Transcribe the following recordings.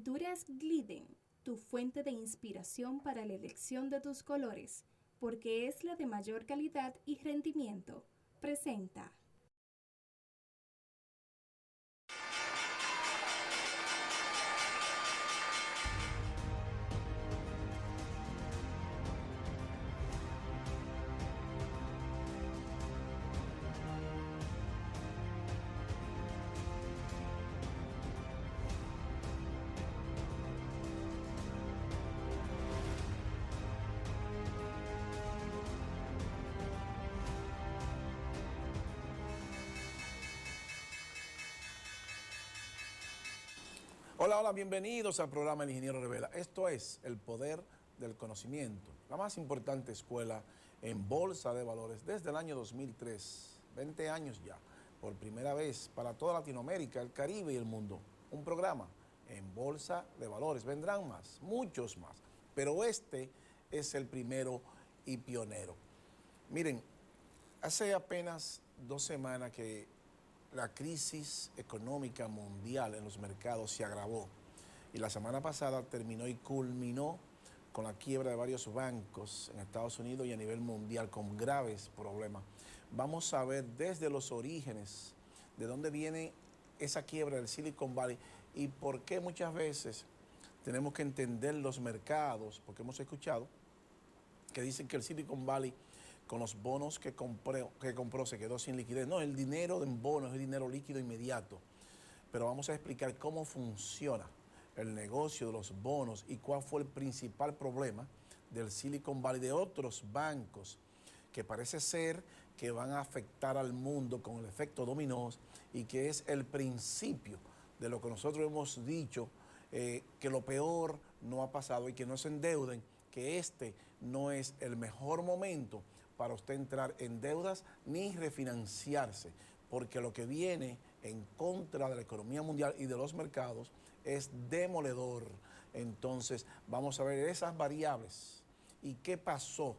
Pinturas Glidden, tu fuente de inspiración para la elección de tus colores, porque es la de mayor calidad y rendimiento. Presenta. Hola, hola, bienvenidos al programa El Ingeniero Revela. Esto es el poder del conocimiento, la más importante escuela en bolsa de valores desde el año 2003, 20 años ya, por primera vez para toda Latinoamérica, el Caribe y el mundo. Un programa en bolsa de valores, vendrán más, muchos más, pero este es el primero y pionero. Miren, hace apenas 2 semanas que la crisis económica mundial en los mercados se agravó y la semana pasada terminó y culminó con la quiebra de varios bancos en Estados Unidos y a nivel mundial con graves problemas. Vamos a ver desde los orígenes de dónde viene esa quiebra del Silicon Valley y por qué muchas veces tenemos que entender los mercados, porque hemos escuchado que dicen que el Silicon Valley con los bonos que compró se quedó sin liquidez. No, el dinero en bonos es dinero líquido inmediato. Pero vamos a explicar cómo funciona el negocio de los bonos y cuál fue el principal problema del Silicon Valley, de otros bancos que parece ser que van a afectar al mundo con el efecto dominó y que es el principio de lo que nosotros hemos dicho, que lo peor no ha pasado y que no se endeuden, que este no es el mejor momento para usted entrar en deudas ni refinanciarse, porque lo que viene en contra de la economía mundial y de los mercados es demoledor. Entonces vamos a ver esas variables y qué pasó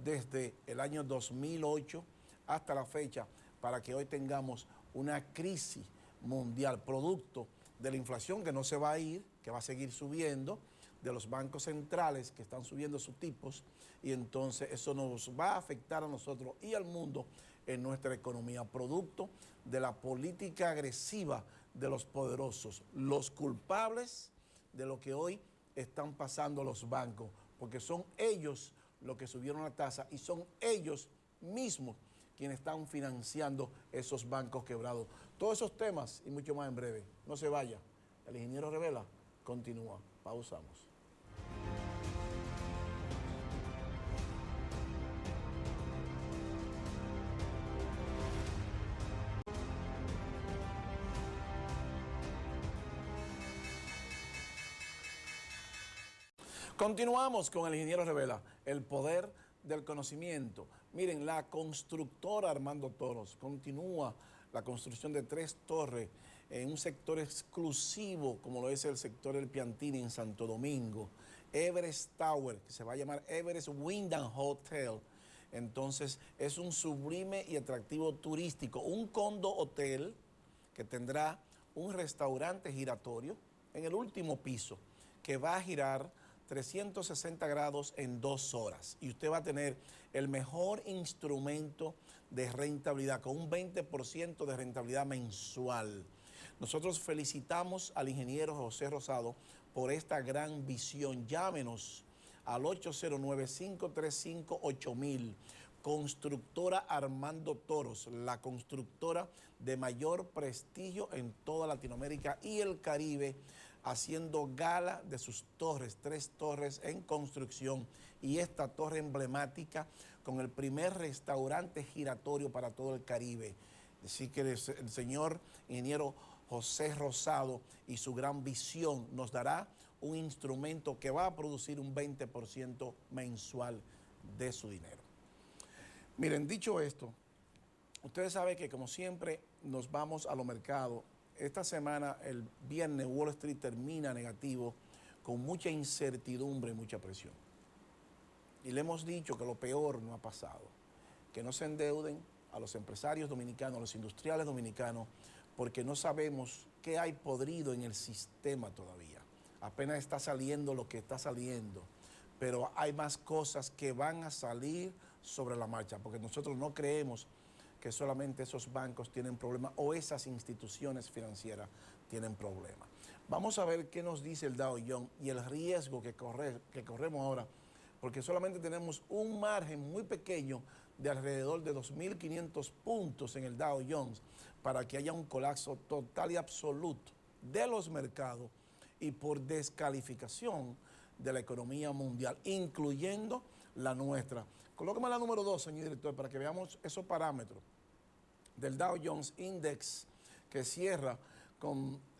desde el año 2008 hasta la fecha para que hoy tengamos una crisis mundial, producto de la inflación que no se va a ir, que va a seguir subiendo, de los bancos centrales que están subiendo sus tipos, y entonces eso nos va a afectar a nosotros y al mundo en nuestra economía, producto de la política agresiva de los poderosos, los culpables de lo que hoy están pasando los bancos, porque son ellos los que subieron la tasa y son ellos mismos quienes están financiando esos bancos quebrados. Todos esos temas y mucho más en breve. No se vaya. El Ingeniero Revela continúa. Pausamos. Continuamos con el Ingeniero Revela, el poder del conocimiento. Miren, la constructora Armando Toros continúa la construcción de 3 torres en un sector exclusivo, como lo es el sector El Piantini en Santo Domingo. Everest Tower, que se va a llamar Everest Wyndham Hotel. Entonces, es un sublime y atractivo turístico, un condo hotel que tendrá un restaurante giratorio en el último piso, que va a girar 360 grados en 2 horas. Y usted va a tener el mejor instrumento de rentabilidad, con un 20% de rentabilidad mensual. Nosotros felicitamos al ingeniero José Rosado por esta gran visión. Llámenos al 809-535-8000. Constructora Armando Toros, la constructora de mayor prestigio en toda Latinoamérica y el Caribe, haciendo gala de sus torres, 3 torres en construcción y esta torre emblemática con el primer restaurante giratorio para todo el Caribe. Así que el señor ingeniero José Rosado y su gran visión nos dará un instrumento que va a producir un 20% mensual de su dinero. Miren, dicho esto, ustedes saben que como siempre nos vamos a los mercados. Esta semana, el viernes, Wall Street termina negativo con mucha incertidumbre y mucha presión. Y le hemos dicho que lo peor no ha pasado, que no se endeuden a los empresarios dominicanos, a los industriales dominicanos, porque no sabemos qué hay podrido en el sistema todavía. apenas está saliendo lo que está saliendo, pero hay más cosas que van a salir sobre la marcha, porque nosotros no creemos que solamente esos bancos tienen problemas o esas instituciones financieras tienen problemas. Vamos a ver qué nos dice el Dow Jones y el riesgo que corremos ahora, porque solamente tenemos un margen muy pequeño de alrededor de 2.500 puntos en el Dow Jones para que haya un colapso total y absoluto de los mercados y por descalificación de la economía mundial, incluyendo la nuestra. Colócame la número 2, señor director, para que veamos esos parámetros del Dow Jones Index, que cierra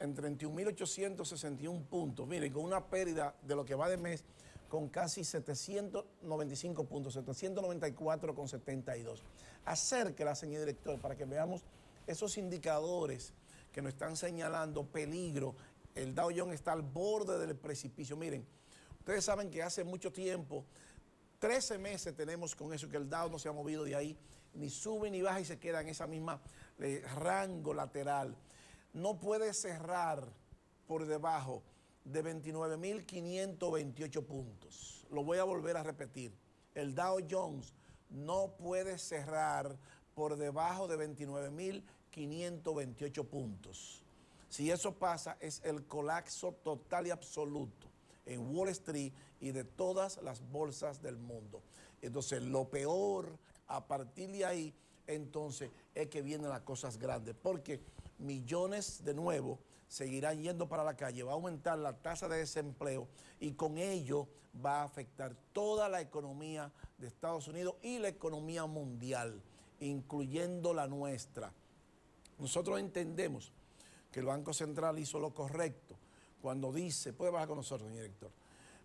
en 31.861 puntos. Miren, con una pérdida de lo que va de mes con casi 795 puntos, 794,72. Acérquela, señor director, para que veamos esos indicadores que nos están señalando peligro. El Dow Jones está al borde del precipicio. Miren, ustedes saben que hace mucho tiempo, 13 meses tenemos con eso, que el Dow no se ha movido de ahí, ni sube ni baja y se queda en esa misma rango lateral. No puede cerrar por debajo de 29.528 puntos. Lo voy a volver a repetir. El Dow Jones no puede cerrar por debajo de 29.528 puntos. Si eso pasa, es el colapso total y absoluto en Wall Street y de todas las bolsas del mundo. Entonces, lo peor, a partir de ahí, entonces, es que vienen las cosas grandes, porque millones de nuevo seguirán yendo para la calle, va a aumentar la tasa de desempleo y con ello va a afectar toda la economía de Estados Unidos y la economía mundial, incluyendo la nuestra. Nosotros entendemos que el Banco Central hizo lo correcto cuando dice, puede bajar con nosotros, señor director,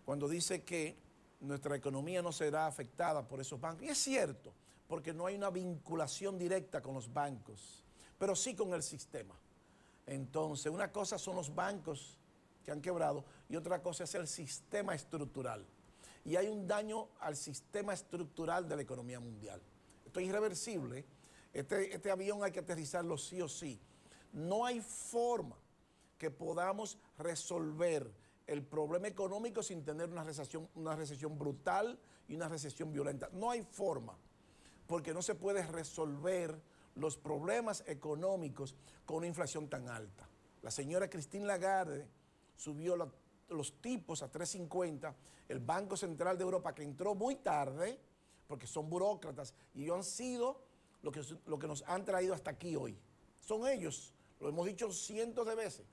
cuando dice que nuestra economía no será afectada por esos bancos. Y es cierto, porque no hay una vinculación directa con los bancos, pero sí con el sistema. Entonces, una cosa son los bancos que han quebrado y otra cosa es el sistema estructural. Y hay un daño al sistema estructural de la economía mundial. Esto es irreversible. Este avión hay que aterrizarlo sí o sí. No hay forma que podamos resolver el problema económico sin tener una recesión brutal y una recesión violenta. No hay forma, porque no se puede resolver los problemas económicos con una inflación tan alta. La señora Christine Lagarde subió los tipos a 3.50, el Banco Central de Europa, que entró muy tarde, porque son burócratas, y ellos han sido lo que nos han traído hasta aquí hoy. Son ellos, lo hemos dicho cientos de veces,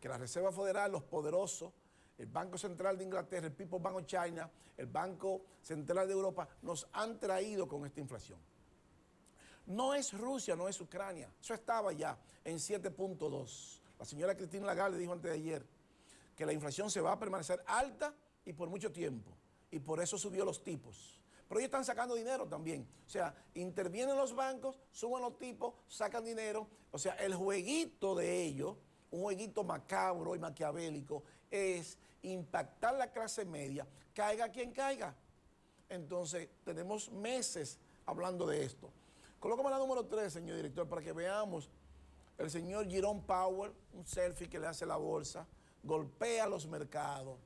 que la Reserva Federal, los poderosos, el Banco Central de Inglaterra, el People's Bank of China, el Banco Central de Europa, nos han traído con esta inflación. No es Rusia, no es Ucrania, eso estaba ya en 7.2. La señora Christine Lagarde dijo antes de ayer que la inflación se va a permanecer alta y por mucho tiempo, y por eso subió los tipos. Pero ellos están sacando dinero también, o sea, intervienen los bancos, suben los tipos, sacan dinero, o sea, el jueguito de ellos, un jueguito macabro y maquiavélico, es impactar la clase media, caiga quien caiga. Entonces, tenemos meses hablando de esto. Colócame la número 3, señor director, para que veamos el señor Jerome Powell, un selfie que le hace la bolsa, golpea los mercados,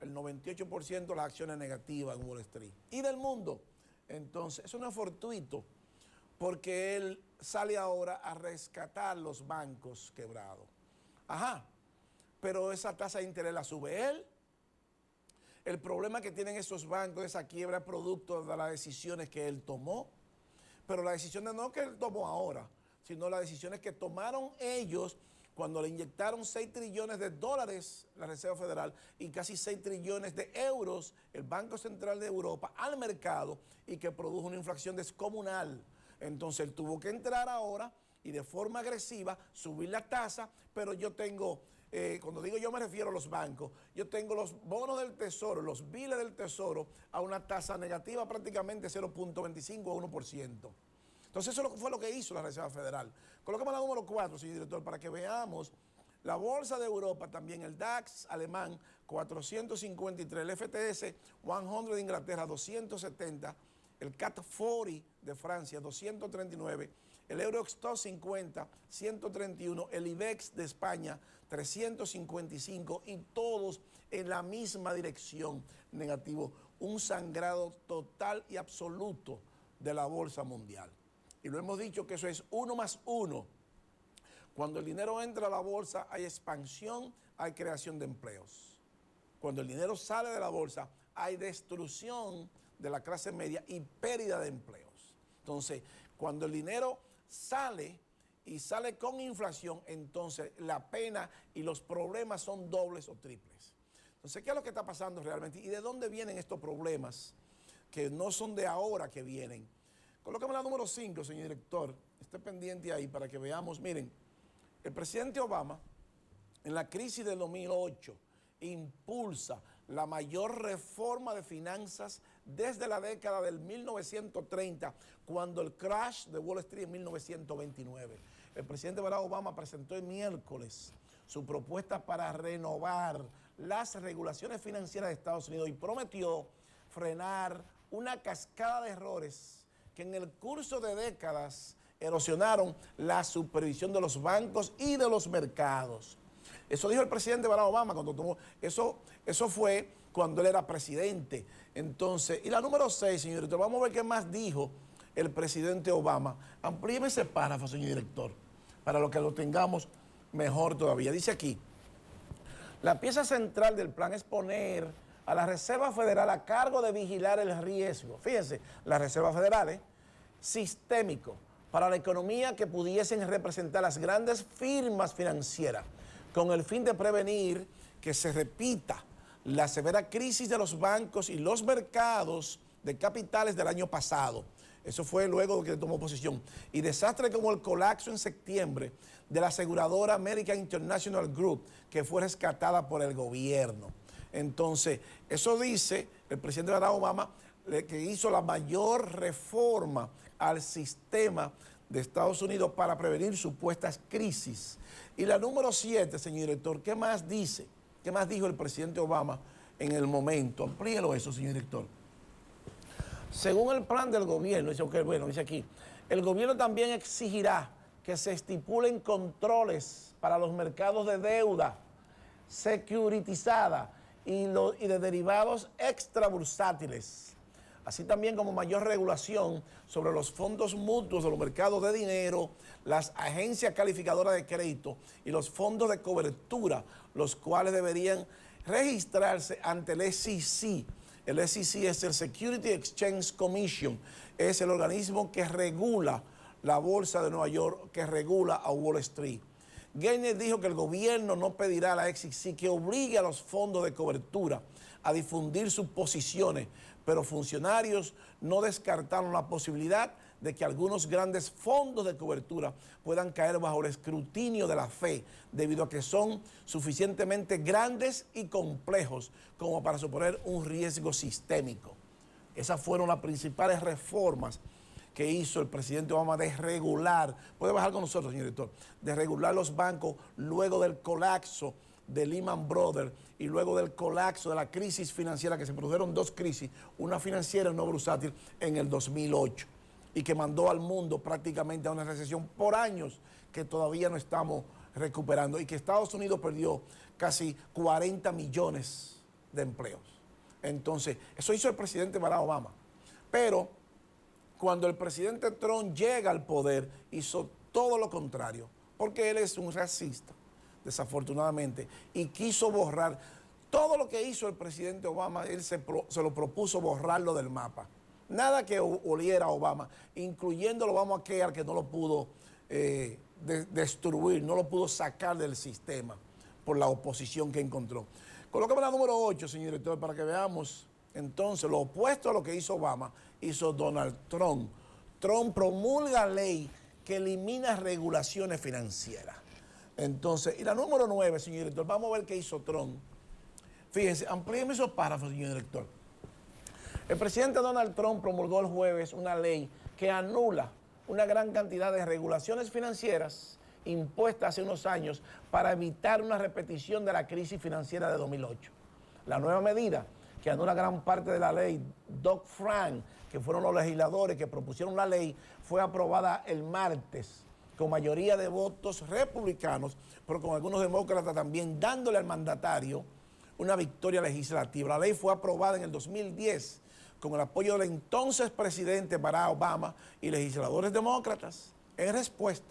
el 98% de las acciones negativas en Wall Street y del mundo. Entonces, eso no es fortuito, porque él sale ahora a rescatar los bancos quebrados. Ajá, pero esa tasa de interés la sube él. El problema que tienen esos bancos, esa quiebra, es producto de las decisiones que él tomó. Pero las decisiones no que él tomó ahora, sino las decisiones que tomaron ellos cuando le inyectaron 6 trillones de dólares la Reserva Federal y casi 6 trillones de euros el Banco Central de Europa al mercado y que produjo una inflación descomunal. Entonces él tuvo que entrar ahora y de forma agresiva subir la tasa, pero yo tengo, cuando digo yo me refiero a los bancos, yo tengo los bonos del tesoro, los biles del tesoro a una tasa negativa prácticamente 0.25 a 1%. Entonces eso fue lo que hizo la Reserva Federal. Colócame la número 4, señor director, para que veamos la bolsa de Europa también, el DAX alemán 453, el FTS 100 de Inglaterra 270, el CAC 40 de Francia 239, el Eurostoxx 50 131, el IBEX de España 355 y todos en la misma dirección, negativo. Un sangrado total y absoluto de la bolsa mundial. Y lo hemos dicho que eso es 1 más 1. Cuando el dinero entra a la bolsa hay expansión, hay creación de empleos. Cuando el dinero sale de la bolsa hay destrucción de la clase media y pérdida de empleos. Entonces, cuando el dinero sale y sale con inflación, entonces la pena y los problemas son dobles o triples. Entonces, ¿qué es lo que está pasando realmente? ¿Y de dónde vienen estos problemas? Que no son de ahora que vienen. Colócame la número 5, señor director. Esté pendiente ahí para que veamos. Miren, el presidente Obama, en la crisis del 2008, impulsa la mayor reforma de finanzas desde la década del 1930, cuando el crash de Wall Street en 1929. El presidente Barack Obama presentó el miércoles su propuesta para renovar las regulaciones financieras de Estados Unidos y prometió frenar una cascada de errores que en el curso de décadas erosionaron la supervisión de los bancos y de los mercados. Eso dijo el presidente Barack Obama cuando tomó, eso fue cuando él era presidente. Entonces, y la número 6, señor director, vamos a ver qué más dijo el presidente Obama. Amplíeme ese párrafo, señor director, para lo que lo tengamos mejor todavía. Dice aquí, la pieza central del plan es poner a la Reserva Federal a cargo de vigilar el riesgo. Fíjense, la Reserva Federal es sistémico para la economía que pudiesen representar las grandes firmas financieras, con el fin de prevenir que se repita la severa crisis de los bancos y los mercados de capitales del año pasado. Eso fue luego de que tomó posición. Y desastres como el colapso en septiembre de la aseguradora American International Group, que fue rescatada por el gobierno. Entonces, eso dice el presidente Barack Obama, que hizo la mayor reforma al sistema de Estados Unidos para prevenir supuestas crisis. Y la número 7, señor director, ¿qué más dice? ¿Qué más dijo el presidente Obama en el momento? Amplíelo eso, señor director. Según el plan del gobierno, dice, okay, bueno, dice aquí, el gobierno también exigirá que se estipulen controles para los mercados de deuda securitizada y de derivados extrabursátiles, así también como mayor regulación sobre los fondos mutuos de los mercados de dinero, las agencias calificadoras de crédito y los fondos de cobertura, los cuales deberían registrarse ante el SEC. El SEC es el Security Exchange Commission, es el organismo que regula la bolsa de Nueva York, que regula a Wall Street. Gaynor dijo que el gobierno no pedirá a la SEC que obligue a los fondos de cobertura a difundir sus posiciones, pero funcionarios no descartaron la posibilidad de que algunos grandes fondos de cobertura puedan caer bajo el escrutinio de la FED, debido a que son suficientemente grandes y complejos como para suponer un riesgo sistémico. Esas fueron las principales reformas que hizo el presidente Obama de regular, puede bajar con nosotros, señor director, de regular los bancos luego del colapso de Lehman Brothers y luego del colapso de la crisis financiera, que se produjeron dos crisis, una financiera y una bursátil en el 2008, y que mandó al mundo prácticamente a una recesión por años que todavía no estamos recuperando, y que Estados Unidos perdió casi 40 millones de empleos. Entonces, eso hizo el presidente Barack Obama. Pero cuando el presidente Trump llega al poder, hizo todo lo contrario, porque él es un racista, desafortunadamente, y quiso borrar todo lo que hizo el presidente Obama. Él se lo propuso borrarlo del mapa. Nada que oliera a Obama, incluyendo el Obamacare, que no lo pudo destruir, no lo pudo sacar del sistema por la oposición que encontró. Colócame la número 8, señor director, para que veamos entonces lo opuesto a lo que hizo Obama, hizo Donald Trump. Trump promulga ley que elimina regulaciones financieras. Entonces, y la número 9, señor director, vamos a ver qué hizo Trump. Fíjense, amplíeme esos párrafos, señor director. El presidente Donald Trump promulgó el jueves una ley que anula una gran cantidad de regulaciones financieras impuestas hace unos años para evitar una repetición de la crisis financiera de 2008. La nueva medida, que anula gran parte de la ley Dodd-Frank, que fueron los legisladores que propusieron la ley, fue aprobada el martes con mayoría de votos republicanos, pero con algunos demócratas también, dándole al mandatario una victoria legislativa. La ley fue aprobada en el 2010 con el apoyo del entonces presidente Barack Obama y legisladores demócratas en respuesta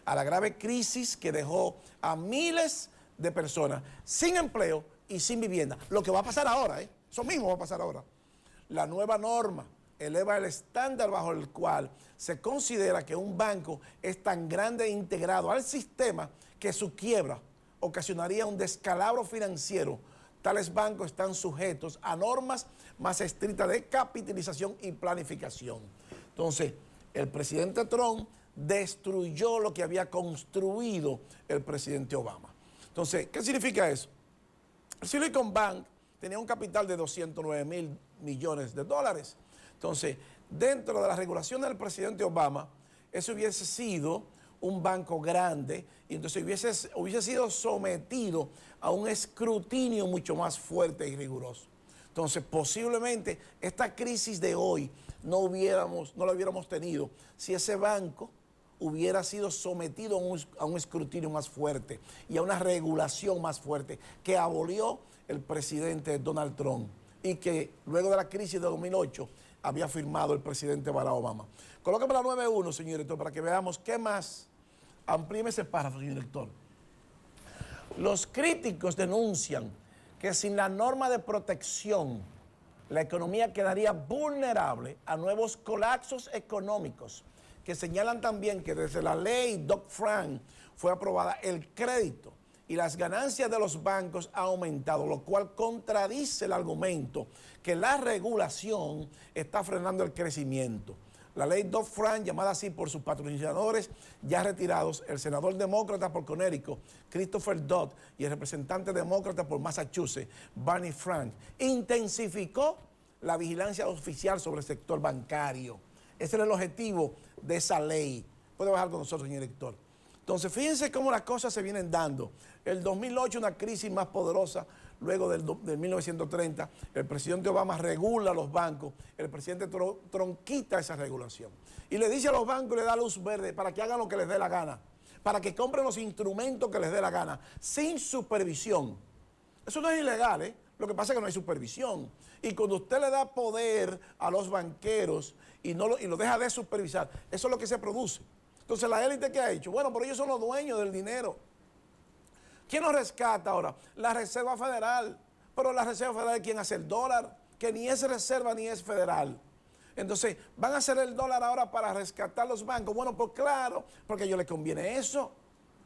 a la grave crisis que dejó a miles de personas sin empleo y sin vivienda. Lo que va a pasar ahora, eso mismo va a pasar ahora. La nueva norma eleva el estándar bajo el cual se considera que un banco es tan grande e integrado al sistema que su quiebra ocasionaría un descalabro financiero. Tales bancos están sujetos a normas más estrictas de capitalización y planificación. Entonces, el presidente Trump destruyó lo que había construido el presidente Obama. Entonces, ¿qué significa eso? El Silicon Bank tenía un capital de 209 millones de dólares. Entonces, dentro de la regulación del presidente Obama, eso hubiese sido un banco grande y entonces hubiese sido sometido a un escrutinio mucho más fuerte y riguroso. Entonces, posiblemente esta crisis de hoy no la hubiéramos tenido si ese banco hubiera sido sometido a un escrutinio más fuerte y a una regulación más fuerte que abolió el presidente Donald Trump y que luego de la crisis de 2008 había firmado el presidente Barack Obama. Colóqueme la 9.1, señor director, para que veamos qué más. Amplíeme ese párrafo, señor director. Los críticos denuncian que sin la norma de protección, la economía quedaría vulnerable a nuevos colapsos económicos, que señalan también que desde la ley Dodd-Frank fue aprobada el crédito y las ganancias de los bancos han aumentado, lo cual contradice el argumento que la regulación está frenando el crecimiento. La ley Dodd-Frank, llamada así por sus patrocinadores ya retirados, el senador demócrata por Connecticut, Christopher Dodd, y el representante demócrata por Massachusetts, Barney Frank, intensificó la vigilancia oficial sobre el sector bancario. Ese era el objetivo de esa ley. Puede bajar con nosotros, señor director. Entonces, fíjense cómo las cosas se vienen dando. El 2008, una crisis más poderosa, luego del 1930, el presidente Obama regula los bancos, el presidente Trump quita esa regulación. Y le dice a los bancos, le da luz verde para que hagan lo que les dé la gana, para que compren los instrumentos que les dé la gana, sin supervisión. Eso no es ilegal, ¿eh? Lo que pasa es que no hay supervisión. Y cuando usted le da poder a los banqueros y lo deja de supervisar, eso es lo que se produce. Entonces, la élite, ¿qué ha hecho? Bueno, pero ellos son los dueños del dinero. ¿Quién nos rescata ahora? La Reserva Federal. Pero la Reserva Federal, ¿quién hace el dólar? Que ni es reserva ni es federal. Entonces, ¿van a hacer el dólar ahora para rescatar los bancos? Bueno, pues claro, porque a ellos les conviene eso.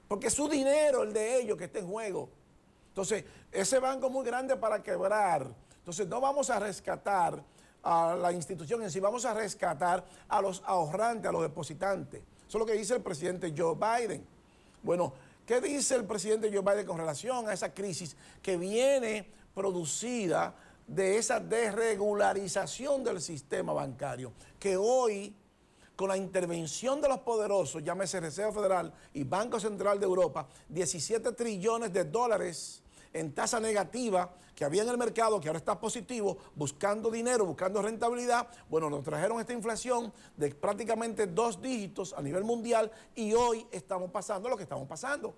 Porque es su dinero, el de ellos, que está en juego. Entonces, ese banco es muy grande para quebrar. Entonces, no vamos a rescatar a la institución en sí, vamos a rescatar a los ahorrantes, a los depositantes. Eso es lo que dice el presidente Joe Biden. Bueno, ¿qué dice el presidente Joe Biden con relación a esa crisis que viene producida de esa desregularización del sistema bancario? Que hoy, con la intervención de los poderosos, llámese Reserva Federal y Banco Central de Europa, 17 trillones de dólares en tasa negativa que había en el mercado, que ahora está positivo, buscando dinero, buscando rentabilidad. Bueno, nos trajeron esta inflación de prácticamente 2 dígitos a nivel mundial y hoy estamos pasando lo que estamos pasando.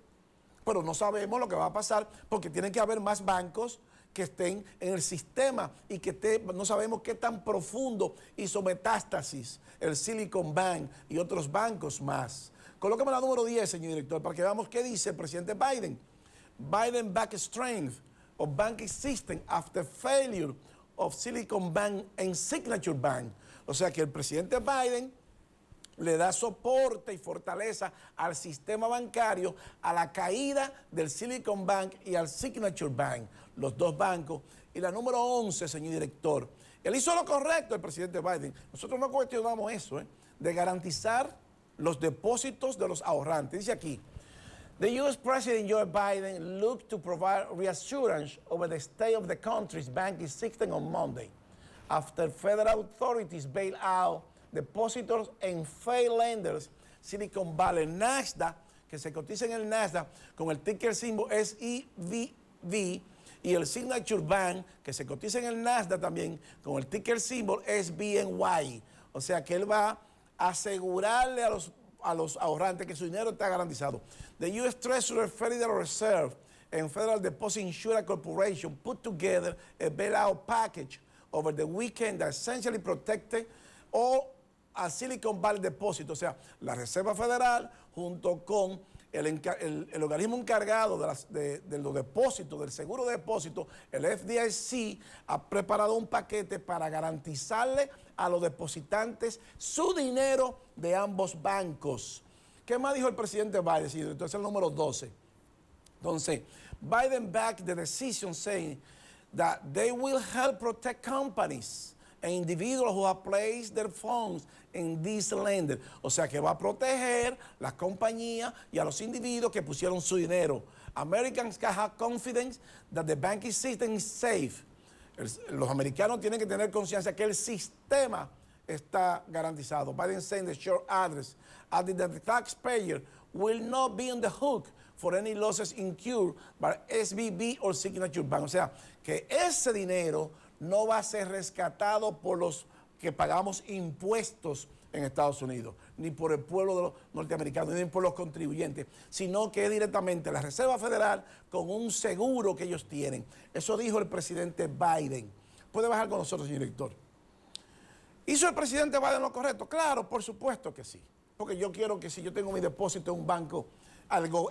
Pero no sabemos lo que va a pasar porque tiene que haber más bancos que estén en el sistema y que no sabemos qué tan profundo hizo metástasis el Silicon Bank y otros bancos más. Colócame la número 10, señor director, para que veamos qué dice el presidente Biden. Biden back strength of banking system after failure of Silicon Bank and Signature Bank. O sea que el presidente Biden le da soporte y fortaleza al sistema bancario, a la caída del Silicon Bank y al Signature Bank, los dos bancos. Y la número 11, señor director, él hizo lo correcto, el presidente Biden. Nosotros no cuestionamos eso, de garantizar los depósitos de los ahorrantes. Dice aquí, the U.S. President Joe Biden looked to provide reassurance over the state of the country's banking system on Monday, after federal authorities bailed out depositors and failed lenders. Silicon Valley Nasdaq, que se cotiza en el Nasdaq con el ticker symbol SIVV, y el Signature Bank, que se cotiza en el Nasdaq también con el ticker symbol SBNY. O sea que él va a asegurarle a los a los ahorrantes que su dinero está garantizado. The U.S. Treasury, Federal Reserve, and Federal Deposit Insurance Corporation put together a bailout package over the weekend that essentially protected all a Silicon Valley Deposit. O sea, la Reserva Federal junto con el organismo encargado de los depósitos, del seguro de depósitos, el FDIC, ha preparado un paquete para garantizarle a los depositantes su dinero de ambos bancos. ¿Qué más dijo el presidente Biden? Sí, entonces el número 12. Entonces, Biden backed the decision saying that they will help protect companies and individuals who have placed their funds in this lender. O sea, que va a proteger las compañías y a los individuos que pusieron su dinero. Americans can have confidence that the banking system is safe. Los americanos tienen que tener conciencia que el sistema está garantizado. Biden said in the short address, added that the taxpayer will not be on the hook for any losses incurred by SVB or Signature Bank. O sea, que ese dinero no va a ser rescatado por los que pagamos impuestos en Estados Unidos, ni por el pueblo de los norteamericanos, ni por los contribuyentes, sino que es directamente la Reserva Federal con un seguro que ellos tienen. Eso dijo el presidente Biden. ¿Puede bajar con nosotros, señor director? ¿Hizo el presidente Biden lo correcto? Claro, por supuesto que sí. Porque yo quiero que si yo tengo mi depósito en un banco,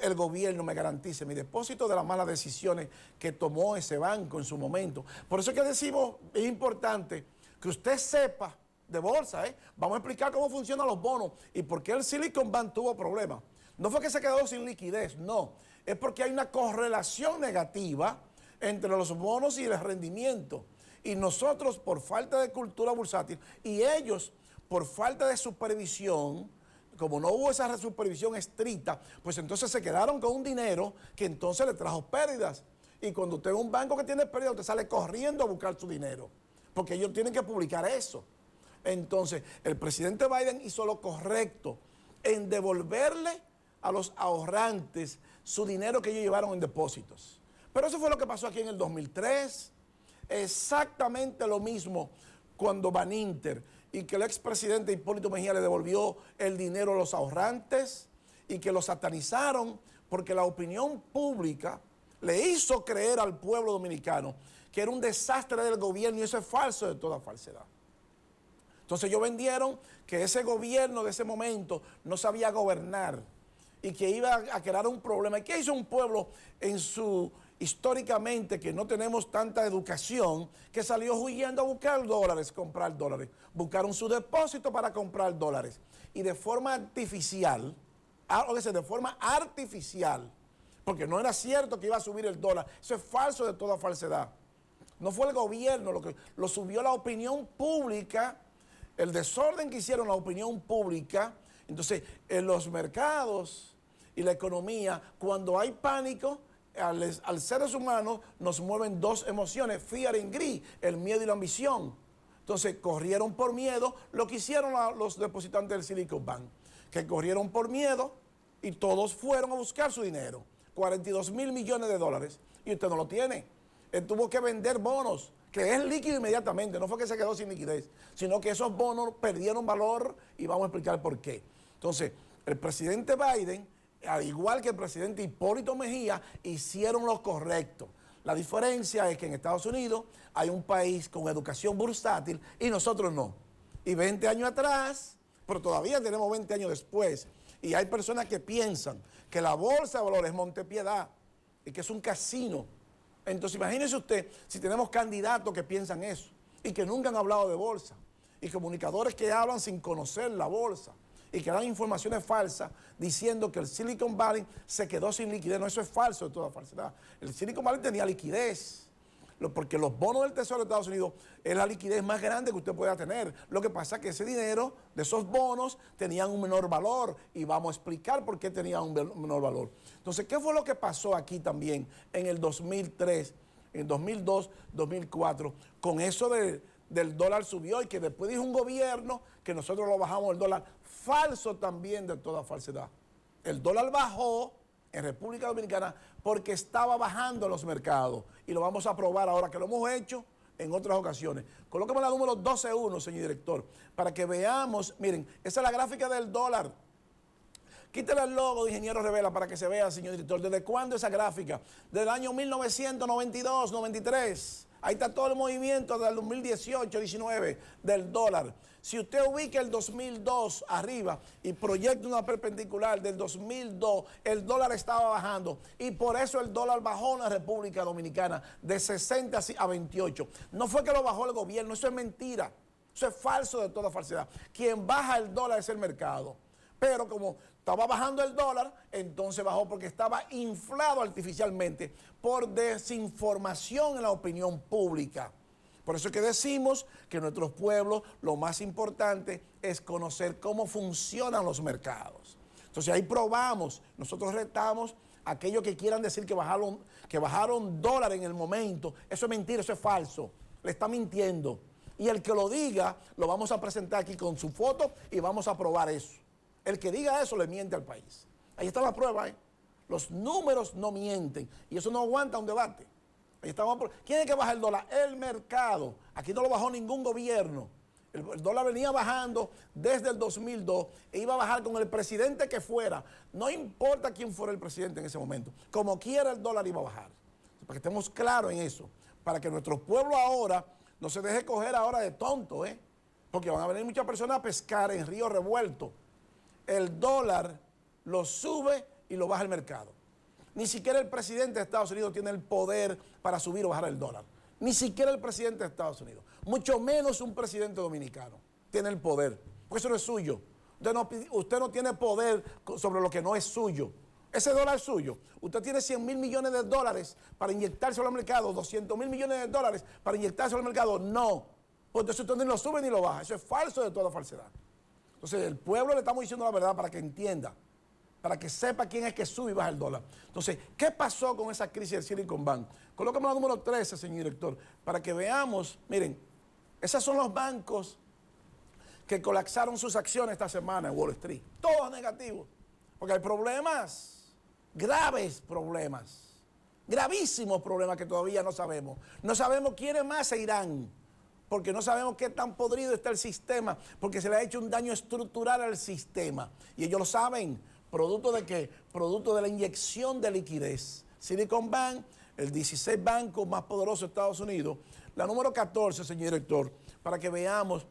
el gobierno me garantice mi depósito de las malas decisiones que tomó ese banco en su momento. Por eso es que decimos, es importante que usted sepa de bolsa, Vamos a explicar cómo funcionan los bonos y por qué el Silicon Bank tuvo problemas. No fue que se quedó sin liquidez, no. Es porque hay una correlación negativa entre los bonos y el rendimiento. Y nosotros, por falta de cultura bursátil, y ellos, por falta de supervisión, como no hubo esa supervisión estricta, pues entonces se quedaron con un dinero que entonces le trajo pérdidas. Y cuando usted es un banco que tiene pérdidas, usted sale corriendo a buscar su dinero, porque ellos tienen que publicar eso. Entonces, el presidente Biden hizo lo correcto en devolverle a los ahorrantes su dinero que ellos llevaron en depósitos. Pero eso fue lo que pasó aquí en el 2003. Exactamente lo mismo cuando Baninter y que el expresidente Hipólito Mejía le devolvió el dinero a los ahorrantes y que lo satanizaron porque la opinión pública le hizo creer al pueblo dominicano que era un desastre del gobierno y eso es falso de toda falsedad. Entonces ellos vendieron que ese gobierno de ese momento no sabía gobernar y que iba a crear un problema. ¿Y qué hizo un pueblo históricamente que no tenemos tanta educación, que salió huyendo a buscar dólares, comprar dólares? Buscaron su depósito para comprar dólares. Y de forma artificial, porque no era cierto que iba a subir el dólar, eso es falso de toda falsedad. No fue el gobierno lo que lo subió, la opinión pública, el desorden que hicieron la opinión pública. Entonces, en los mercados y la economía, cuando hay pánico, al seres humanos nos mueven dos emociones, fear and greed, el miedo y la ambición. Entonces, corrieron por miedo lo que hicieron los depositantes del Silicon Bank, que corrieron por miedo y todos fueron a buscar su dinero, 42 mil millones de dólares, y usted no lo tiene. Él tuvo que vender bonos, que es líquido inmediatamente, no fue que se quedó sin liquidez, sino que esos bonos perdieron valor y vamos a explicar por qué. Entonces, el presidente Biden, al igual que el presidente Hipólito Mejía, hicieron lo correcto. La diferencia es que en Estados Unidos hay un país con educación bursátil y nosotros no. Y 20 años atrás, pero todavía tenemos 20 años después, y hay personas que piensan que la bolsa de valores es Montepiedad y que es un casino. Entonces imagínese usted si tenemos candidatos que piensan eso y que nunca han hablado de bolsa y comunicadores que hablan sin conocer la bolsa y que dan informaciones falsas diciendo que el Silicon Valley se quedó sin liquidez. No, eso es falso de toda falsedad. El Silicon Valley tenía liquidez, porque los bonos del Tesoro de Estados Unidos es la liquidez más grande que usted pueda tener. Lo que pasa es que ese dinero de esos bonos tenían un menor valor y vamos a explicar por qué tenían un menor valor. Entonces, ¿qué fue lo que pasó aquí también en el 2003, en 2002, 2004? Con eso del dólar subió y que después dijo un gobierno que nosotros lo bajamos el dólar. Falso también de toda falsedad. El dólar bajó en República Dominicana porque estaba bajando en los mercados y lo vamos a probar ahora que lo hemos hecho en otras ocasiones. Colóqueme la número 12.1, señor director, para que veamos. Miren, esa es la gráfica del dólar Quítale el logo de Ingeniero Revela para que se vea, señor director. ¿Desde cuándo esa gráfica? Del año 1992, 93. Ahí está todo el movimiento del 2018, 19 del dólar. Si usted ubica el 2002 arriba y proyecta una perpendicular del 2002, el dólar estaba bajando y por eso el dólar bajó en la República Dominicana de 60 a 28. No fue que lo bajó el gobierno, eso es mentira, eso es falso de toda falsedad. Quien baja el dólar es el mercado, pero como estaba bajando el dólar, entonces bajó porque estaba inflado artificialmente por desinformación en la opinión pública. Por eso es que decimos que en nuestros pueblos lo más importante es conocer cómo funcionan los mercados. Entonces ahí probamos, nosotros retamos a aquellos que quieran decir que bajaron dólar en el momento. Eso es mentira, eso es falso, le está mintiendo. Y el que lo diga, lo vamos a presentar aquí con su foto y vamos a probar eso. El que diga eso le miente al país. Ahí está la prueba, ¿eh? Los números no mienten y eso no aguanta un debate. Ahí estamos. ¿Quién es que baja el dólar? El mercado. Aquí no lo bajó ningún gobierno. El dólar venía bajando desde el 2002 e iba a bajar con el presidente que fuera. No importa quién fuera el presidente en ese momento. Como quiera el dólar iba a bajar. Para que estemos claros en eso. Para que nuestro pueblo ahora no se deje coger ahora de tonto, ¿eh? Porque van a venir muchas personas a pescar en río revuelto. El dólar lo sube y lo baja el mercado. Ni siquiera el presidente de Estados Unidos tiene el poder para subir o bajar el dólar. Ni siquiera el presidente de Estados Unidos. Mucho menos un presidente dominicano tiene el poder. Porque eso no es suyo. Usted no tiene poder sobre lo que no es suyo. Ese dólar es suyo. Usted tiene 100 mil millones de dólares para inyectárselo al mercado, 200 mil millones de dólares para inyectárselo al mercado. No. Pues entonces usted ni lo sube ni lo baja. Eso es falso de toda falsedad. Entonces, el pueblo le estamos diciendo la verdad para que entienda, para que sepa quién es que sube y baja el dólar. Entonces, ¿qué pasó con esa crisis del Silicon Bank? Colócame la número 13, señor director, para que veamos, miren, esos son los bancos que colapsaron sus acciones esta semana en Wall Street. Todos negativos, porque hay problemas, graves problemas, gravísimos problemas que todavía no sabemos. No sabemos quiénes más se irán. Porque no sabemos qué tan podrido está el sistema, porque se le ha hecho un daño estructural al sistema. Y ellos lo saben. ¿Producto de qué? Producto de la inyección de liquidez. Silicon Bank, el 16 banco más poderoso de Estados Unidos. La número 14, señor director, para que veamos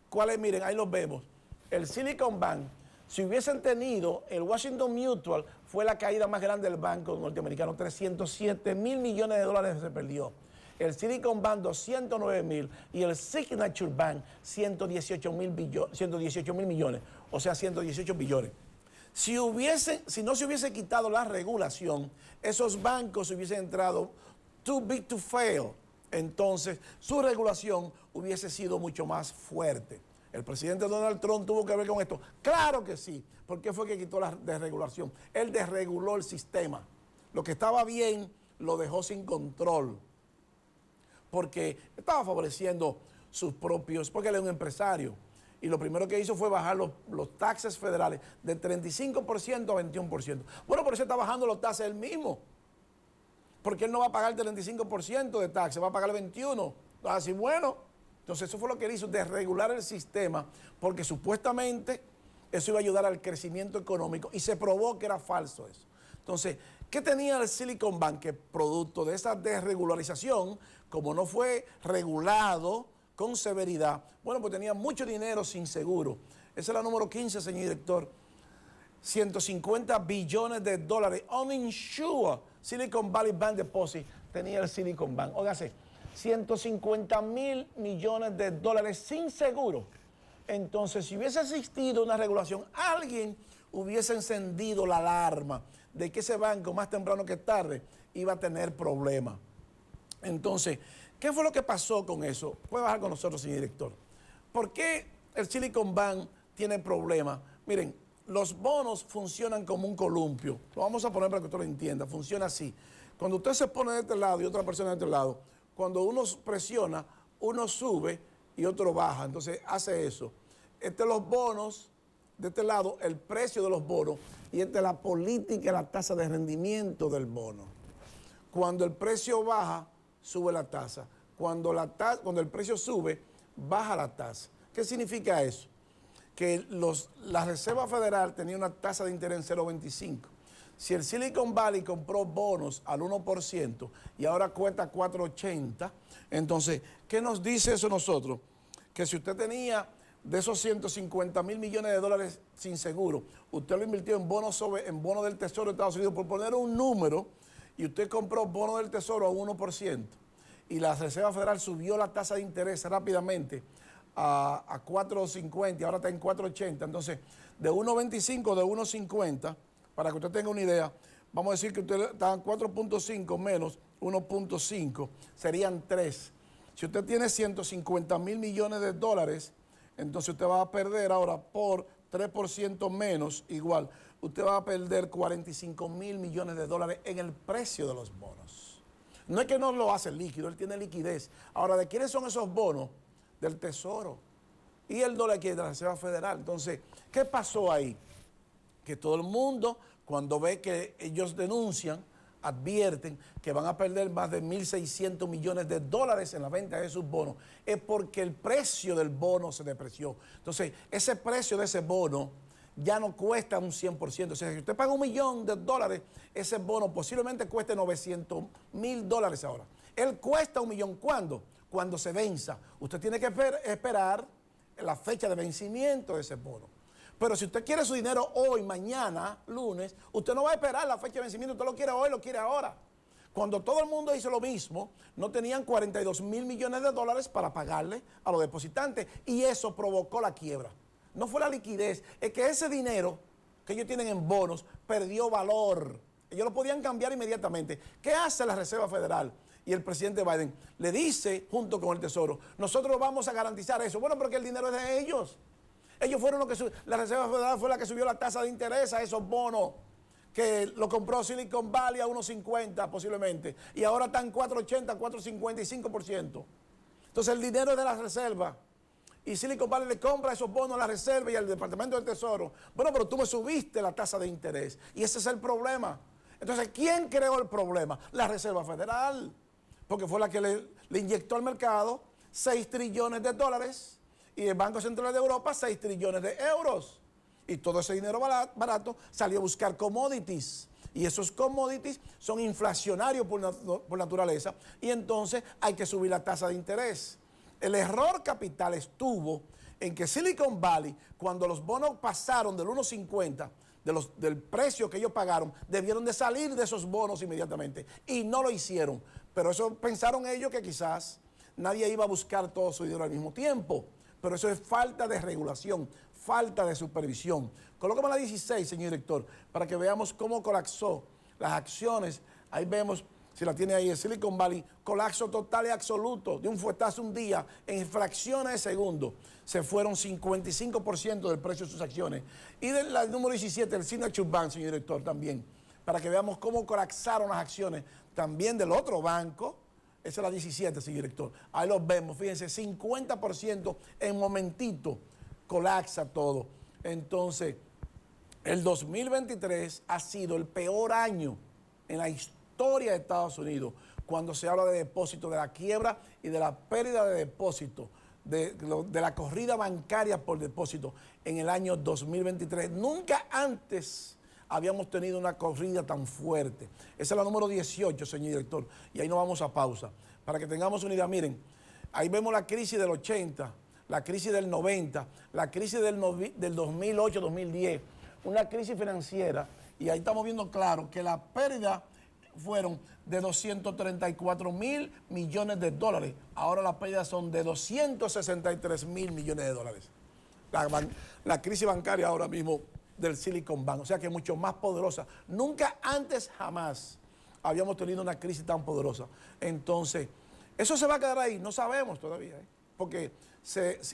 cuáles, miren, ahí los vemos. El Silicon Bank, si hubiesen tenido, el Washington Mutual fue la caída más grande del banco norteamericano. 307 mil millones de dólares se perdió. El Silicon Bank 209 mil y el Signature Bank 118 mil millones, o sea 118 billones. Si no se hubiese quitado la regulación, esos bancos hubiesen entrado too big to fail. Entonces su regulación hubiese sido mucho más fuerte. ¿El presidente Donald Trump tuvo que ver con esto? Claro que sí. ¿Por qué fue que quitó la desregulación? Él desreguló el sistema. Lo que estaba bien lo dejó sin control. Porque estaba favoreciendo sus propios, porque él es un empresario. Y lo primero que hizo fue bajar los taxes federales de 35% a 21%. Bueno, por eso está bajando los taxes él mismo. Porque él no va a pagar el 35% de taxes, va a pagar el 21%. Así, bueno, entonces eso fue lo que él hizo, desregular el sistema, porque supuestamente eso iba a ayudar al crecimiento económico y se probó que era falso eso. Entonces, ¿qué tenía el Silicon Bank? Que producto de esa desregularización, como no fue regulado con severidad, bueno, pues tenía mucho dinero sin seguro. Esa es la número 15, señor director. 150 billones de dólares uninsured Silicon Valley Bank Deposit tenía el Silicon Bank. Óigase, 150 mil millones de dólares sin seguro. Entonces, si hubiese existido una regulación, alguien hubiese encendido la alarma de que ese banco, más temprano que tarde, iba a tener problemas. Entonces, ¿qué fue lo que pasó con eso? Puede bajar con nosotros, señor director. ¿Por qué el Silicon Bank tiene problemas? Miren, los bonos funcionan como un columpio. Lo vamos a poner para que usted lo entienda. Funciona así. Cuando usted se pone de este lado y otra persona de este lado, cuando uno presiona, uno sube y otro baja. Entonces, hace eso. Los bonos, de este lado, el precio de los bonos, y la política, la tasa de rendimiento del bono. Cuando el precio baja, sube la tasa. Cuando el precio sube, baja la tasa. ¿Qué significa eso? que la Reserva Federal tenía una tasa de interés en 0,25. Si el Silicon Valley compró bonos al 1% y ahora cuesta 4,80, entonces, ¿qué nos dice eso nosotros? Que si usted tenía de esos 150 mil millones de dólares sin seguro, usted lo invirtió en bonos del Tesoro de Estados Unidos, por poner un número, y usted compró bonos del Tesoro a 1%, y la Reserva Federal subió la tasa de interés rápidamente a 4,50 y ahora está en 4,80, entonces de 1,25 de 1,50, para que usted tenga una idea, vamos a decir que usted está en 4,5 menos 1,5, serían 3. Si usted tiene 150 mil millones de dólares, entonces usted va a perder ahora por 3% menos, igual, usted va a perder 45 mil millones de dólares en el precio de los bonos. No es que no lo hace líquido, él tiene liquidez. Ahora, ¿de quiénes son esos bonos? Del Tesoro. Y el dólar aquí es de la Reserva Federal. Entonces, ¿qué pasó ahí? Que todo el mundo, cuando ve que ellos denuncian, advierten que van a perder más de 1.600 millones de dólares en la venta de sus bonos, es porque el precio del bono se depreció. Entonces, ese precio de ese bono ya no cuesta un 100%. O sea, si usted paga $1 millón, ese bono posiblemente cueste 900 mil dólares ahora. Él cuesta $1 millón, ¿cuándo? Cuando se venza. Usted tiene que esperar la fecha de vencimiento de ese bono. Pero si usted quiere su dinero hoy, mañana, lunes, usted no va a esperar la fecha de vencimiento, usted lo quiere hoy, lo quiere ahora. Cuando todo el mundo hizo lo mismo, no tenían 42 mil millones de dólares para pagarle a los depositantes y eso provocó la quiebra. No fue la liquidez, es que ese dinero que ellos tienen en bonos perdió valor. Ellos lo podían cambiar inmediatamente. ¿Qué hace la Reserva Federal? Y el presidente Biden le dice, junto con el Tesoro, nosotros vamos a garantizar eso. Bueno, porque el dinero es de ellos. Ellos fueron los que la Reserva Federal fue la que subió la tasa de interés a esos bonos, que lo compró Silicon Valley a 1,50 posiblemente, y ahora están 4,80, 4,55%. Entonces el dinero es de la Reserva, y Silicon Valley le compra esos bonos a la Reserva y al Departamento del Tesoro. Bueno, pero tú me subiste la tasa de interés, y ese es el problema. Entonces, ¿quién creó el problema? La Reserva Federal, porque fue la que le inyectó al mercado 6 trillones de dólares, y el Banco Central de Europa 6 trillones de euros. Y todo ese dinero barato salió a buscar commodities. Y esos commodities son inflacionarios por naturaleza. Y entonces hay que subir la tasa de interés. El error capital estuvo en que Silicon Valley, cuando los bonos pasaron del 1,50, del precio que ellos pagaron, debieron de salir de esos bonos inmediatamente. Y no lo hicieron. Pero eso pensaron ellos que quizás nadie iba a buscar todo su dinero al mismo tiempo. Pero eso es falta de regulación, falta de supervisión. Colócame la 16, señor director, para que veamos cómo colapsó las acciones. Ahí vemos, si la tiene ahí, el Silicon Valley, colapso total y absoluto, de un fuetazo un día, en fracciones de segundo. Se fueron 55% del precio de sus acciones. Y del número 17, el Signature Bank, señor director, también, para que veamos cómo colapsaron las acciones también del otro banco. Esa es la 17, señor director. Ahí los vemos, fíjense, 50% en momentito colapsa todo. Entonces, el 2023 ha sido el peor año en la historia de Estados Unidos cuando se habla de depósito, de la quiebra y de la pérdida de depósito, de la corrida bancaria por depósito en el año 2023. Nunca antes habíamos tenido una corrida tan fuerte. Esa es la número 18, señor director, y ahí nos vamos a pausa. Para que tengamos una idea, miren, ahí vemos la crisis del 80, la crisis del 90, la crisis del 2008-2010, una crisis financiera, y ahí estamos viendo claro que la pérdida fueron de 234 mil millones de dólares. Ahora las pérdidas son de 263 mil millones de dólares. La crisis bancaria ahora mismo del Silicon Bank, o sea que es mucho más poderosa. Nunca antes, jamás, habíamos tenido una crisis tan poderosa. Entonces, eso se va a quedar ahí, no sabemos todavía, porque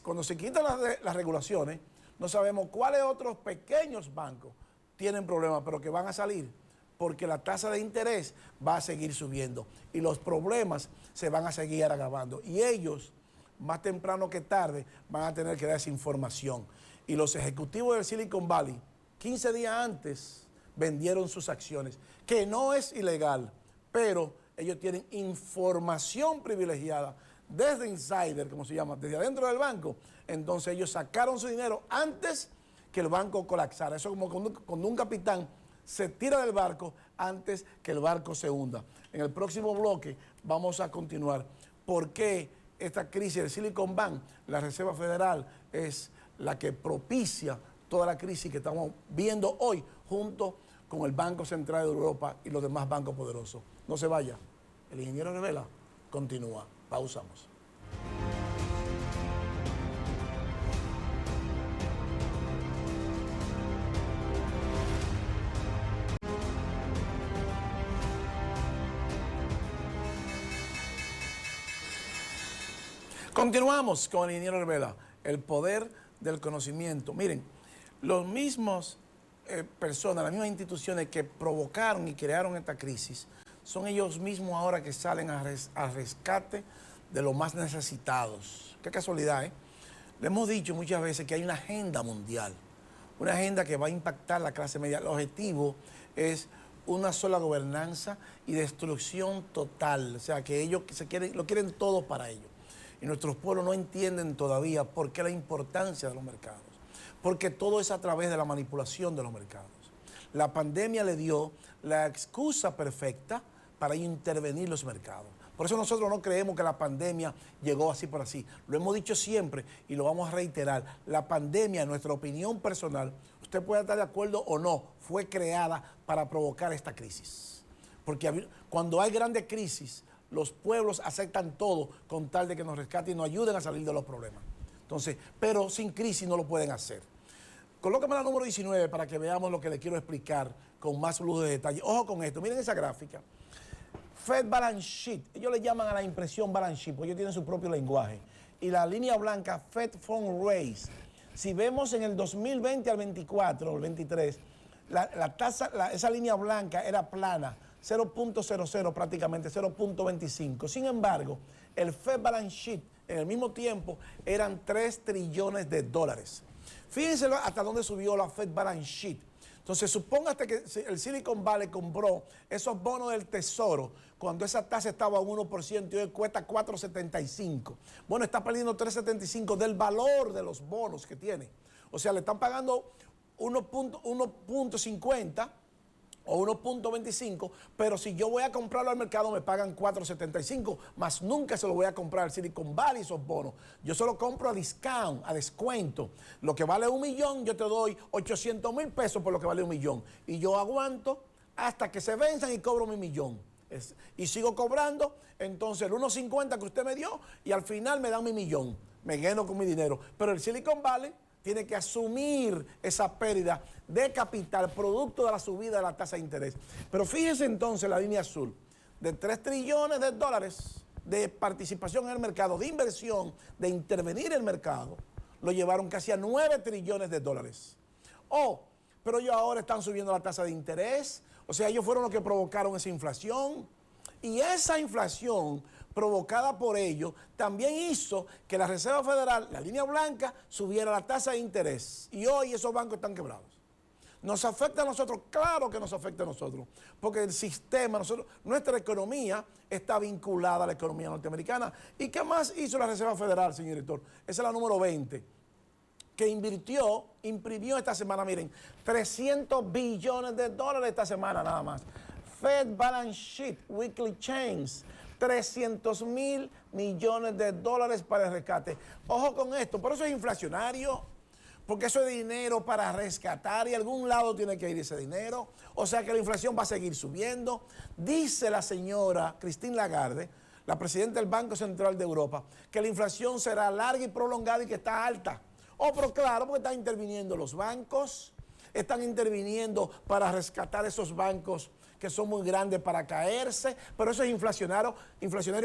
cuando se quitan las regulaciones, no sabemos cuáles otros pequeños bancos tienen problemas, pero que van a salir, porque la tasa de interés va a seguir subiendo y los problemas se van a seguir agravando. Y ellos, más temprano que tarde, van a tener que dar esa información. Y los ejecutivos del Silicon Valley, 15 días antes, vendieron sus acciones, que no es ilegal, pero ellos tienen información privilegiada desde insider, como se llama, desde adentro del banco, entonces ellos sacaron su dinero antes que el banco colapsara. Eso es como cuando un capitán se tira del barco antes que el barco se hunda. En el próximo bloque vamos a continuar por qué esta crisis del Silicon Bank, la Reserva Federal es la que propicia toda la crisis que estamos viendo hoy junto con el Banco Central de Europa y los demás bancos poderosos. No se vaya. El ingeniero Revela continúa. Pausamos. Continuamos con el ingeniero Revela, el poder del conocimiento. Miren, los mismos personas, las mismas instituciones que provocaron y crearon esta crisis, son ellos mismos ahora que salen al rescate de los más necesitados. Qué casualidad, ¿eh? Le hemos dicho muchas veces que hay una agenda mundial, una agenda que va a impactar la clase media. El objetivo es una sola gobernanza y destrucción total, o sea, que ellos lo quieren todo para ellos. Y nuestros pueblos no entienden todavía por qué la importancia de los mercados, porque todo es a través de la manipulación de los mercados. La pandemia le dio la excusa perfecta para intervenir los mercados. Por eso nosotros no creemos que la pandemia llegó así por así. Lo hemos dicho siempre y lo vamos a reiterar. La pandemia, en nuestra opinión personal, usted puede estar de acuerdo o no, fue creada para provocar esta crisis. Porque cuando hay grandes crisis, los pueblos aceptan todo con tal de que nos rescaten y nos ayuden a salir de los problemas. Entonces, pero sin crisis no lo pueden hacer. Colócame la número 19 para que veamos lo que le quiero explicar con más lujo de detalle. Ojo con esto, miren esa gráfica. Fed Balance Sheet, ellos le llaman a la impresión Balance Sheet, porque ellos tienen su propio lenguaje. Y la línea blanca, Fed Fund Rate. Si vemos en el 2020 al 24, el 23, la tasa, esa línea blanca era plana, 0.00 prácticamente, 0.25. Sin embargo, el Fed Balance Sheet en el mismo tiempo eran 3 trillones de dólares. Fíjense hasta dónde subió la Fed Balance Sheet. Entonces, supóngase que el Silicon Valley compró esos bonos del tesoro cuando esa tasa estaba a 1% y hoy cuesta 4.75. Bueno, está perdiendo 3.75 del valor de los bonos que tiene. O sea, le están pagando 1.50 o 1.25, pero si yo voy a comprarlo al mercado me pagan 4.75, más nunca se lo voy a comprar al Silicon Valley esos bonos. Yo se lo compro a discount, a descuento. Lo que vale $1 millón, yo te doy 800,000 pesos por lo que vale $1 millón. Y yo aguanto hasta que se venzan y cobro mi $1 millón. Y sigo cobrando, entonces el 1.50 que usted me dio y al final me dan mi $1 millón. Me gano con mi dinero. Pero el Silicon Valley tiene que asumir esa pérdida de capital producto de la subida de la tasa de interés. Pero fíjense entonces la línea azul, de 3 trillones de dólares de participación en el mercado, de inversión, de intervenir en el mercado, lo llevaron casi a 9 trillones de dólares. Pero ellos ahora están subiendo la tasa de interés, o sea, ellos fueron los que provocaron esa inflación. Y esa inflación provocada por ello, también hizo que la Reserva Federal, la línea blanca, subiera la tasa de interés. Y hoy esos bancos están quebrados. ¿Nos afecta a nosotros? Claro que nos afecta a nosotros, porque el sistema, nuestra economía está vinculada a la economía norteamericana. ¿Y qué más hizo la Reserva Federal, señor director? Esa es la número 20, que imprimió esta semana, miren, 300 billones de dólares esta semana nada más. Fed Balance Sheet, Weekly Change, 300,000 millones de dólares para el rescate. Ojo con esto, por eso es inflacionario, porque eso es dinero para rescatar y a algún lado tiene que ir ese dinero. O sea que la inflación va a seguir subiendo. Dice la señora Christine Lagarde, la presidenta del Banco Central de Europa, que la inflación será larga y prolongada y que está alta. Pero claro, porque están interviniendo los bancos, están interviniendo para rescatar esos bancos que son muy grandes para caerse, pero eso es inflacionario,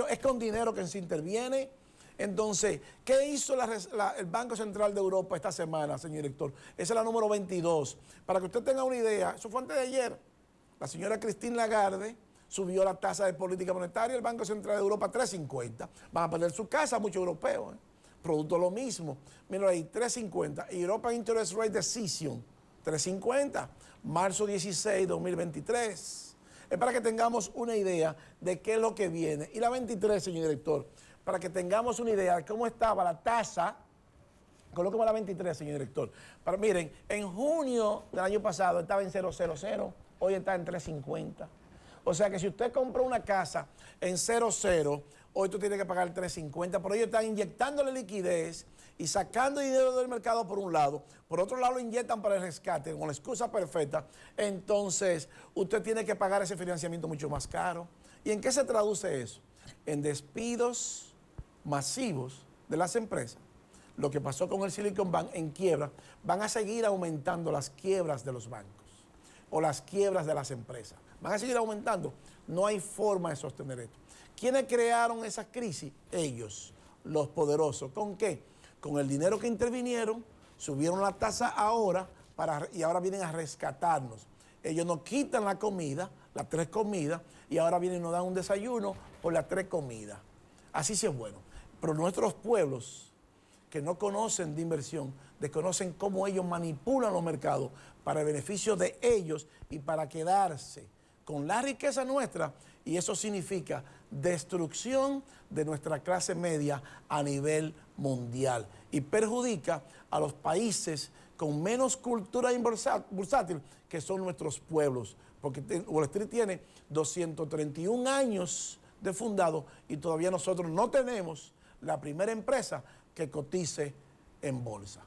es con dinero que se interviene. Entonces, ¿qué hizo el Banco Central de Europa esta semana, señor director? Esa es la número 22. Para que usted tenga una idea, eso fue antes de ayer, la señora Christine Lagarde subió la tasa de política monetaria del Banco Central de Europa a 3.50. Van a perder su casa muchos europeos, producto lo mismo. Mira ahí, 3.50. Europa Interest Rate Decision, 3.50. Marzo 16, 2023. Es para que tengamos una idea de qué es lo que viene. Y la 23, señor director, para que tengamos una idea de cómo estaba la tasa. Colóqueme la 23, señor director. Pero miren, en junio del año pasado estaba en 0,00, hoy está en 3,50. O sea que si usted compró una casa en 0,0, hoy tú tienes que pagar 3,50. Por ello están inyectándole liquidez y sacando dinero del mercado por un lado. Por otro lado lo inyectan para el rescate con la excusa perfecta. Entonces usted tiene que pagar ese financiamiento mucho más caro. ¿Y en qué se traduce eso? En despidos masivos de las empresas. Lo que pasó con el Silicon Bank en quiebra, van a seguir aumentando las quiebras de los bancos o las quiebras de las empresas. Van a seguir aumentando. No hay forma de sostener esto. ¿Quiénes crearon esa crisis? Ellos, los poderosos. ¿Con qué? Con el dinero que intervinieron, subieron la tasa ahora y ahora vienen a rescatarnos. Ellos nos quitan la comida, las 3 comidas, y ahora vienen y nos dan un desayuno por las 3 comidas. Así sí es bueno. Pero nuestros pueblos que no conocen de inversión, desconocen cómo ellos manipulan los mercados para el beneficio de ellos y para quedarse con la riqueza nuestra, y eso significa destrucción de nuestra clase media a nivel mundial y perjudica a los países con menos cultura bursátil, que son nuestros pueblos, porque Wall Street tiene 231 años de fundado y todavía nosotros no tenemos la primera empresa que cotice en bolsa.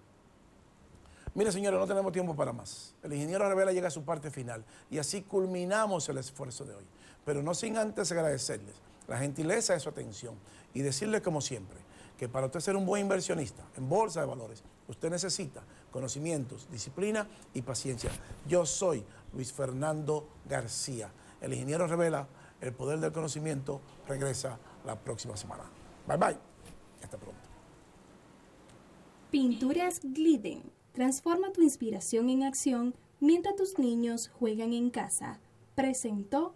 Mire, señores, no tenemos tiempo para más. El ingeniero Revela llega a su parte final y así culminamos el esfuerzo de hoy. Pero no sin antes agradecerles la gentileza de su atención y decirles, como siempre, que para usted ser un buen inversionista en bolsa de valores, usted necesita conocimientos, disciplina y paciencia. Yo soy Luis Fernando García. El ingeniero Revela, el poder del conocimiento, regresa la próxima semana. Bye, bye. Hasta pronto. Pinturas Glidden. Transforma tu inspiración en acción mientras tus niños juegan en casa. Presentó